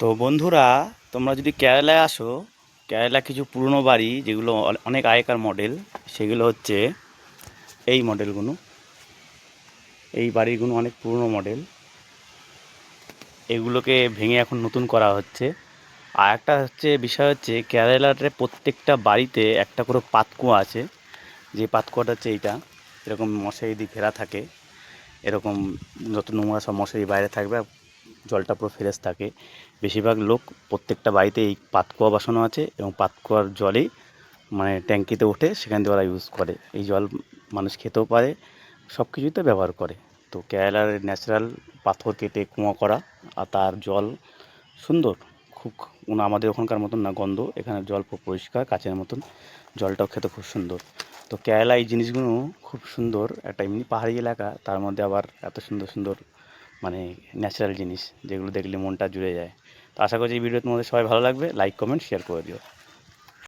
তো বন্ধুরা, তোমরা যদি কেরালায় আসো, কেরালা কিছু পুরনো বাড়ি যেগুলো অনেক আগেকার মডেল, সেগুলো হচ্ছে এই মডেলগুলো। এই বাড়িগুলো অনেক পুরনো মডেল, এগুলোকে ভেঙে এখন নতুন করা হচ্ছে। আর একটা হচ্ছে বিষয় হচ্ছে কেরালাতে প্রত্যেকটা বাড়িতে একটা করে পাতকুয়া আছে। যে পাতকুয়াটা হচ্ছে এইটা, এরকম মশারি দিয়ে ঘেরা থাকে। এরকম যত নোংরা সব মশারি বাইরে থাকবে, আর জলটা পুরো ফ্রেশ থাকে। বেশিরভাগ লোক প্রত্যেকটা বাড়িতে এই পাতকুয়া বসানো আছে, এবং পাতকুয়ার জলেই মানে ট্যাঙ্কিতে ওঠে, সেখান থেকে ওরা ইউজ করে। এই জল মানুষ খেতেও পারে, সব কিছুতে ব্যবহার করে। তো কেরালার ন্যাচারাল পাথর কেটে কুঁয়া করা, আর তার জল সুন্দর খুব। আমাদের ওখানকার মতন না গন্ধ, এখানে জল খুব পরিষ্কার কাচের মতন, জলটাও খেতে খুব সুন্দর। তো কেরালা এই জিনিসগুলো খুব সুন্দর। একটা এমনি পাহাড়ি এলাকা, তার মধ্যে আবার এত সুন্দর সুন্দর মানে ন্যাচারাল জিনিস, যেগুলো দেখলে মনটা জুড়ে যায়। তো আশা করছি এই ভিডিও তোমাদের সবাই ভালো লাগবে। লাইক কমেন্ট শেয়ার করে দিও।